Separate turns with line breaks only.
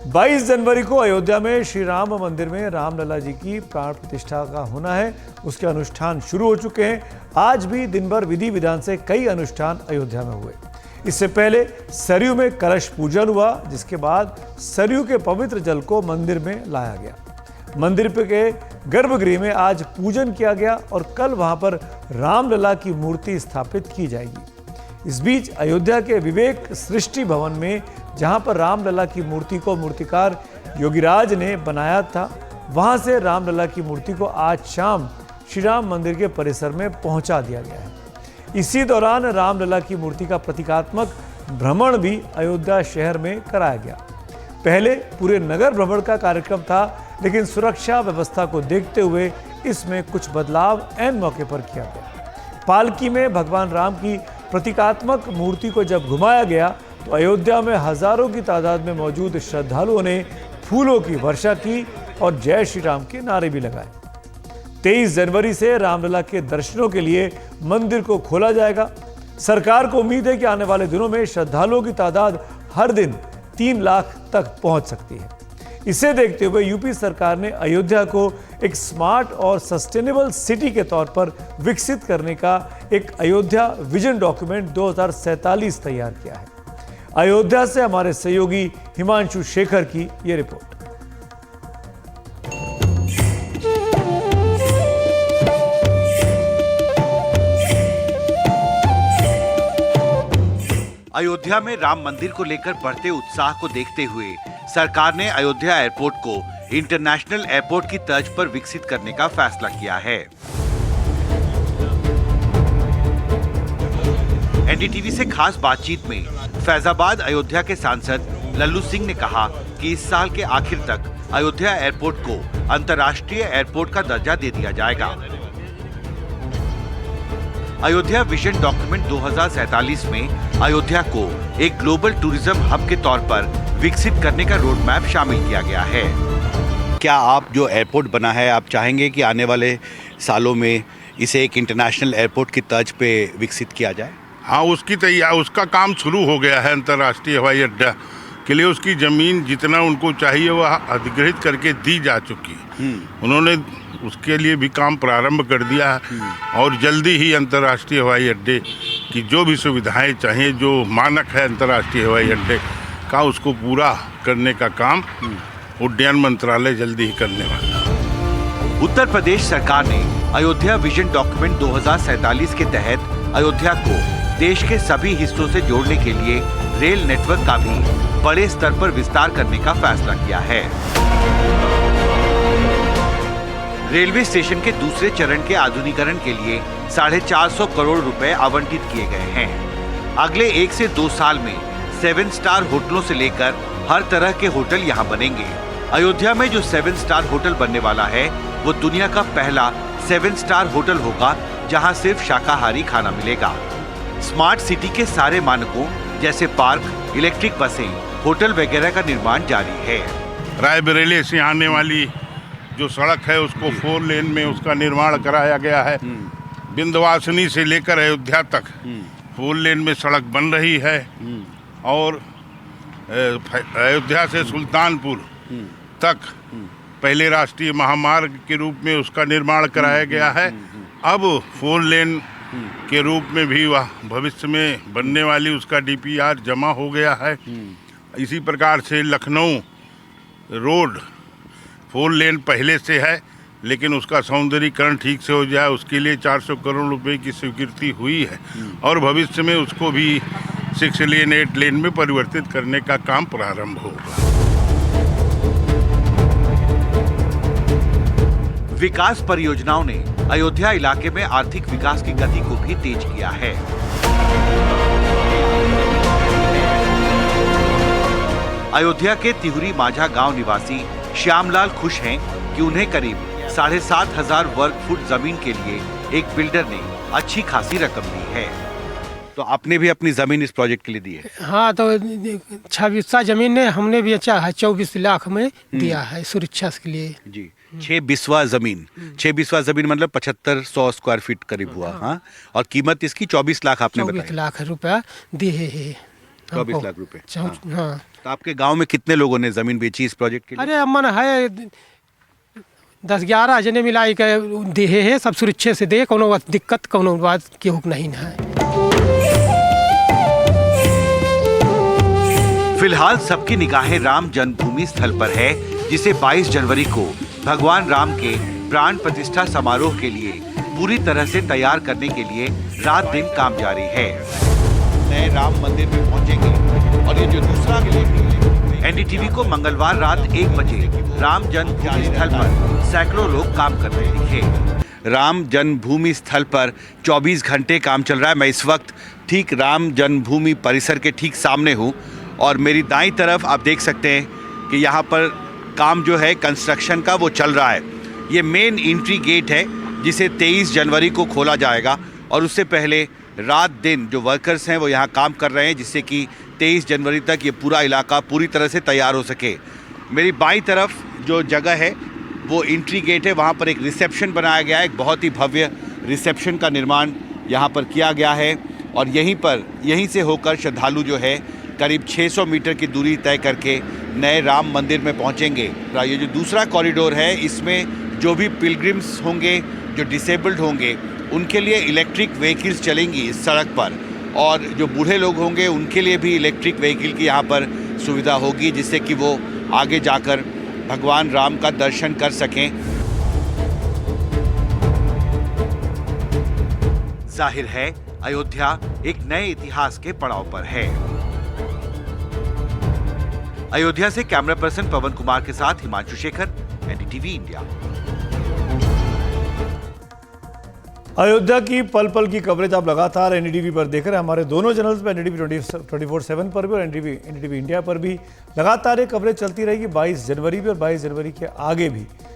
22 जनवरी को अयोध्या में श्री राम मंदिर में रामलला जी की प्राण प्रतिष्ठा का होना है। उसके अनुष्ठान शुरू हो चुके हैं। आज भी दिन भर विधि विधान से कई अनुष्ठान अयोध्या में हुए। इससे पहले सरयू में कलश पूजन हुआ, जिसके बाद सरयू के पवित्र जल को मंदिर में लाया गया। मंदिर के गर्भगृह में आज पूजन किया गया और कल वहां पर रामलला की मूर्ति स्थापित की जाएगी। इस बीच अयोध्या के विवेक सृष्टि भवन में, जहां पर रामलला की मूर्ति को मूर्तिकार योगीराज ने बनाया था, वहां से रामलला की मूर्ति को आज शाम श्री राम मंदिर के परिसर में पहुंचा दिया गया है। इसी दौरान रामलला की मूर्ति का प्रतीकात्मक भ्रमण भी अयोध्या शहर में कराया गया। पहले पूरे नगर भ्रमण का कार्यक्रम था, लेकिन सुरक्षा व्यवस्था को देखते हुए इसमें कुछ बदलाव ऐन मौके पर किया गया। पालकी में भगवान राम की प्रतीकात्मक मूर्ति को जब घुमाया गया तो अयोध्या में हजारों की तादाद में मौजूद श्रद्धालुओं ने फूलों की वर्षा की और जय श्री राम के नारे भी लगाए। 23 जनवरी से रामलला के दर्शनों के लिए मंदिर को खोला जाएगा। सरकार को उम्मीद है कि आने वाले दिनों में श्रद्धालुओं की तादाद हर दिन 3 लाख तक पहुंच सकती है। इसे देखते हुए यूपी सरकार ने अयोध्या को एक स्मार्ट और सस्टेनेबल सिटी के तौर पर विकसित करने का एक अयोध्या विजन डॉक्यूमेंट 2047 तैयार किया है। अयोध्या से हमारे सहयोगी हिमांशु शेखर की यह रिपोर्ट।
अयोध्या में राम मंदिर को लेकर बढ़ते उत्साह को देखते हुए सरकार ने अयोध्या एयरपोर्ट को इंटरनेशनल एयरपोर्ट की तर्ज पर विकसित करने का फैसला किया है। एनडीटीवी से खास बातचीत में फैजाबाद अयोध्या के सांसद लल्लू सिंह ने कहा कि इस साल के आखिर तक अयोध्या एयरपोर्ट को अंतर्राष्ट्रीय एयरपोर्ट का दर्जा दे दिया जाएगा। अयोध्या विजन डॉक्यूमेंट 2047 में अयोध्या को एक ग्लोबल टूरिज्म हब के तौर पर विकसित करने का रोड मैप शामिल किया गया है। क्या आप जो एयरपोर्ट बना है, आप चाहेंगे कि आने वाले सालों में इसे एक इंटरनेशनल एयरपोर्ट की तर्ज पे विकसित किया जाए?
हाँ, उसका काम शुरू हो गया है। अंतर्राष्ट्रीय हवाई अड्डा के लिए उसकी जमीन जितना उनको चाहिए वह अधिग्रहित करके दी जा चुकी है। उन्होंने उसके लिए भी काम प्रारंभ कर दिया है और जल्दी ही अंतर्राष्ट्रीय हवाई अड्डे की जो भी सुविधाएं चाहिए, जो मानक है अंतर्राष्ट्रीय हवाई अड्डे का, उसको पूरा करने का काम उड्डयन मंत्रालय जल्दी ही करने वाला है।
उत्तर प्रदेश सरकार ने अयोध्या विजन डॉक्यूमेंट 2047 के तहत अयोध्या को देश के सभी हिस्सों से जोड़ने के लिए रेल नेटवर्क का भी बड़े स्तर पर विस्तार करने का फैसला किया है। रेलवे स्टेशन के दूसरे चरण के आधुनिकीकरण के लिए 450 करोड़ रुपए आवंटित किए गए हैं। अगले 1 से 2 साल में 7 स्टार होटलों से लेकर हर तरह के होटल यहाँ बनेंगे। अयोध्या में जो 7 स्टार होटल बनने वाला है वो दुनिया का पहला 7 स्टार होटल होगा, जहाँ सिर्फ शाकाहारी खाना मिलेगा। स्मार्ट सिटी के सारे मानकों जैसे पार्क, इलेक्ट्रिक बसें, होटल वगैरह का निर्माण जारी है।
रायबरेली से आने वाली जो सड़क है उसको 4 लेन में उसका निर्माण कराया गया है। विंध्यवासिनी से लेकर अयोध्या तक 4 लेन में सड़क बन रही है और अयोध्या से सुल्तानपुर तक पहले राष्ट्रीय महामार्ग के रूप में उसका निर्माण कराया गया है। अब 4 लेन के रूप में भी वह भविष्य में बनने वाली उसका डीपीआर जमा हो गया है। इसी प्रकार से लखनऊ रोड 4 लेन पहले से है, लेकिन उसका सौंदर्यीकरण ठीक से हो जाए उसके लिए 400 करोड़ रुपए की स्वीकृति हुई है और भविष्य में उसको भी 6 लेन 8 लेन में परिवर्तित करने का काम प्रारंभ होगा।
विकास परियोजनाओं ने अयोध्या इलाके में आर्थिक विकास की गति को भी तेज किया है। अयोध्या के तिहुरी माझा गांव निवासी श्यामलाल खुश हैं कि उन्हें करीब 7,500 वर्ग फुट जमीन के लिए एक बिल्डर ने अच्छी खासी रकम दी है। तो आपने भी अपनी जमीन इस प्रोजेक्ट के लिए दी है?
हाँ, तो 6 बिस्सा जमीन ने हमने भी अच्छा है 24 लाख में दिया है सुरक्षा के लिए
जी। 6 बिस्वा जमीन, 6 बिस्वा जमीन मतलब 7500 स्क्वायर फीट करीब हुआ। हाँ, और कीमत इसकी 24 लाख आपने बताई।
24 लाख रुपया दिए है।
24 लाख रुपए।
हाँ।
तो आपके गांव में कितने लोगों ने जमीन बेची इस प्रोजेक्ट के लिए?
अरे अमन है 10-11 जने मिलाई के देहे है, सब सुरक्षे से दे, कोनो दिक्कत कोनो बात की हुक नहीं है।
फिलहाल सबकी निगाहें राम जन्मभूमि स्थल पर है, जिसे 22 जनवरी को भगवान राम के प्राण प्रतिष्ठा समारोह के लिए पूरी तरह से तैयार करने के लिए रात दिन काम जारी है। नए राम मंदिर में पहुंचेंगे और ये जो दूसरा एनडीटीवी को मंगलवार रात 1 बजे राम जन्मभूमि स्थल पर सैकड़ों लोग काम कर रहे दिखे। राम जन्मभूमि स्थल पर 24 घंटे काम चल रहा है। मैं इस वक्त ठीक राम जन्मभूमि परिसर के ठीक सामने हूँ और मेरी दाईं तरफ आप देख सकते हैं कि यहाँ पर काम जो है कंस्ट्रक्शन का वो चल रहा है। ये मेन एंट्री गेट है जिसे 23 जनवरी को खोला जाएगा और उससे पहले रात दिन जो वर्कर्स हैं वो यहाँ काम कर रहे हैं, जिससे कि 23 जनवरी तक ये पूरा इलाका पूरी तरह से तैयार हो सके। मेरी बाईं तरफ जो जगह है वो एंट्री गेट है, वहाँ पर एक रिसेप्शन बनाया गया है। एक बहुत ही भव्य रिसेप्शन का निर्माण यहाँ पर किया गया है और यहीं से होकर श्रद्धालु जो है करीब 600 मीटर की दूरी तय करके नए राम मंदिर में पहुँचेंगे। ये जो दूसरा कॉरिडोर है, इसमें जो भी पिलग्रिम्स होंगे, जो डिसेबल्ड होंगे, उनके लिए इलेक्ट्रिक व्हीकल्स चलेंगी इस सड़क पर और जो बूढ़े लोग होंगे उनके लिए भी इलेक्ट्रिक व्हीकल की यहाँ पर सुविधा होगी, जिससे कि वो आगे जाकर भगवान राम का दर्शन कर सकें। जाहिर है अयोध्या एक नए इतिहास के पड़ाव पर है। अयोध्या से कैमरा पर्सन पवन कुमार के साथ हिमांशु शेखर, एनडीटीवी इंडिया।
अयोध्या की पल पल की कवरेज आप लगातार एनडीटीवी पर देख रहे हैं। हमारे दोनों चैनल्स पर एनडीटीवी 24/7 पर भी और एनडीटीवी इंडिया पर भी लगातार ये कवरेज चलती रहेगी 22 जनवरी भी और 22 जनवरी के आगे भी।